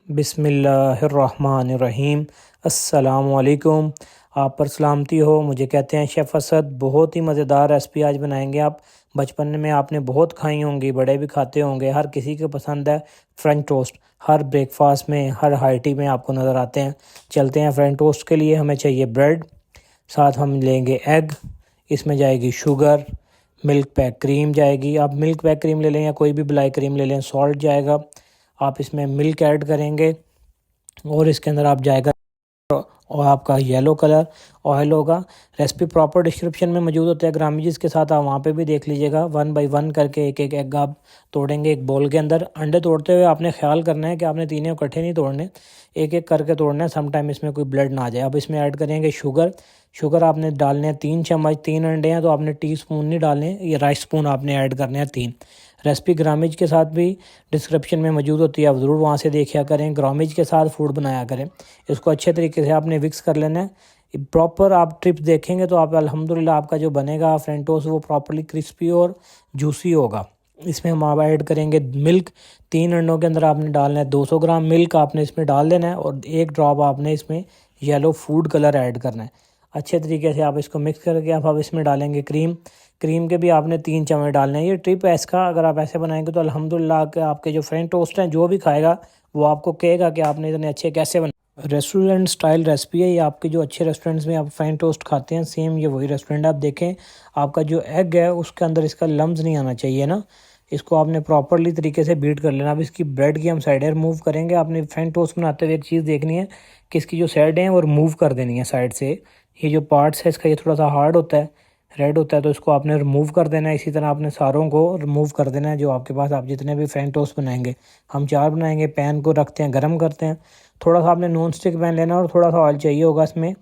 बिस्मिल्लाहिर्रहमानिर्रहीम। अस्सलामुअलैकुम। आप पर सलामती हो। मुझे कहते हैं शेफ़ असद। बहुत ही मज़ेदार रेसिपी आज बनाएंगे आप। बचपन में आपने बहुत खाई होंगी, बड़े भी खाते होंगे, हर किसी को पसंद है फ्रेंच टोस्ट। हर ब्रेकफास्ट में, हर हाई टी में आपको नज़र आते हैं। चलते हैं फ्रेंच टोस्ट के लिए। हमें चाहिए ब्रेड, साथ हम लेंगे एग, इसमें जाएगी शुगर, मिल्क पैक क्रीम जाएगी। आप मिल्क पैक क्रीम ले लें या कोई भी ब्लैक क्रीम ले लें। सॉल्ट जाएगा, आप इसमें मिल्क ऐड करेंगे और इसके अंदर आप जाएगा और आपका येलो कलर ऑयल होगा। रेसिपी प्रॉपर डिस्क्रिप्शन में मौजूद होता है ग्रामीज के साथ, आप वहाँ पे भी देख लीजिएगा। 1 बाय 1 करके एक एक एग आप तोड़ेंगे एक बोल के अंदर। अंडे तोड़ते हुए आपने ख्याल करना है कि आपने तीनों इकट्ठे नहीं तोड़ने, एक एक करके तोड़ना है। समटाइम इसमें कोई ब्लड ना आ जाए। अब इसमें ऐड करेंगे शुगर आपने डालने हैं 3 चम्मच। 3 अंडे हैं तो आपने टीस्पून नहीं डालने, ये राइस स्पून आपने ऐड करने हैं 3। रेसिपी ग्रामीज के साथ भी डिस्क्रिप्शन में मौजूद होती है, आप ज़रूर वहाँ से देखा करें। ग्रामीज के साथ फूड बनाया करें। इसको अच्छे तरीके से आपने मिक्स कर लेना है। प्रॉपर आप टिप्स देखेंगे तो आप अल्हम्दुलिल्लाह आपका जो बनेगा फ्रेंच टोस्ट वो प्रॉपर्ली क्रिस्पी और जूसी होगा। इसमें हम आप ऐड करेंगे मिल्क। 3 अंडों के अंदर आपने डालना है 200 ग्राम मिल्क आपने इसमें डाल देना है और 1 ड्रॉप आपने इसमें येलो फूड कलर ऐड करना है। अच्छे तरीके से आप इसको मिक्स करके आप इसमें डालेंगे क्रीम के भी आपने 3 चम्मच डालने हैं। ये ट्रिप है इसका, अगर आप ऐसे बनाएंगे तो अल्हम्दुलिल्लाह आपके जो फ्रेंच टोस्ट हैं जो भी खाएगा वो आपको कहेगा कि आपने इतने अच्छे कैसे बना। रेस्टोरेंट स्टाइल रेसिपी है ये। आपके जो अच्छे रेस्टोरेंट्स में आप फ्रेंच टोस्ट खाते हैं, सेम ये वही रेस्टोरेंट आप देखें। आपका जो एग है उसके अंदर इसका लम्स नहीं आना चाहिए ना। इसको आपने प्रॉपरली तरीके से बीट कर लेना। अब इसकी ब्रेड की हम साइडें रिमूव करेंगे। आपने फ्रेंच टोस्ट बनाते हुए एक चीज़ देखनी है कि इसकी जो साइडें हैं वो रिमूव कर देनी है साइड से। ये जो पार्ट्स है इसका ये थोड़ा सा हार्ड होता है, रेड होता है, तो इसको आपने रिमूव कर देना है। इसी तरह आपने सारों को रिमूव कर देना है जो आपके पास, आप जितने भी फ्रेंच टोस्ट बनाएंगे। हम 4 बनाएंगे। पैन को रखते हैं, गरम करते हैं। थोड़ा सा आपने नॉन स्टिक पैन लेना और थोड़ा सा ऑयल चाहिए होगा इसमें।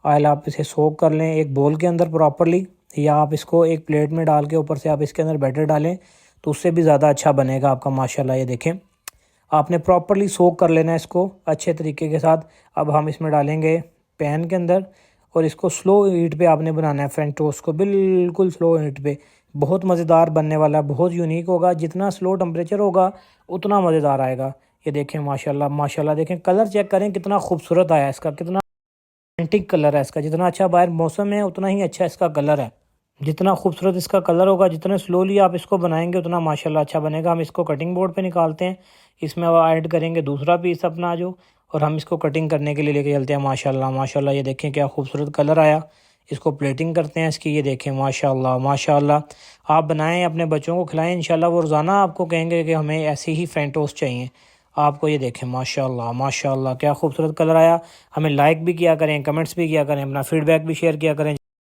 ऑयल आप इसे सोक कर लें एक बोल के अंदर प्रॉपरली, या आप इसको एक प्लेट में डाल के ऊपर से आप इसके अंदर बैटर डालें तो उससे भी ज़्यादा अच्छा बनेगा आपका माशाल्लाह। ये देखें, आपने प्रॉपरली सोक कर लेना है इसको अच्छे तरीके के साथ। अब हम इसमें डालेंगे पैन के अंदर और इसको स्लो हीट पे आपने बनाना है फ्रेंच टोस्ट को, बिल्कुल स्लो हीट पे। बहुत मज़ेदार बनने वाला है, बहुत यूनिक होगा। जितना स्लो टेम्परेचर होगा उतना मज़ेदार आएगा। ये देखें माशाल्लाह माशाल्लाह, देखें कलर चेक करें कितना खूबसूरत आया इसका, कितना एंटिक कलर है इसका। जितना अच्छा बाहर मौसम है उतना ही अच्छा इसका कलर है। जितना खूबसूरत इसका कलर होगा, जितने स्लोली आप इसको बनाएंगे उतना माशाल्लाह अच्छा बनेगा। हम इसको कटिंग बोर्ड पे निकालते हैं। इसमें अब ऐड करेंगे दूसरा पीस अपना जो, और हम इसको कटिंग करने के लिए लेके चलते हैं। माशाल्लाह माशाल्लाह, ये देखें क्या खूबसूरत कलर आया। इसको प्लेटिंग करते हैं इसकी। ये देखें माशाल्लाह माशाल्लाह। आप बनाएं, अपने बच्चों को खिलाएं, इंशाल्लाह वो रोज़ाना आपको कहेंगे कि हमें ऐसे ही फ्रेंच टोस्ट चाहिए आपको। ये देखें माशाल्लाह माशाल्लाह क्या खूबसूरत कलर आया। हमें लाइक भी किया करें, कमेंट्स भी किया करें, अपना फीडबैक भी शेयर किया करें।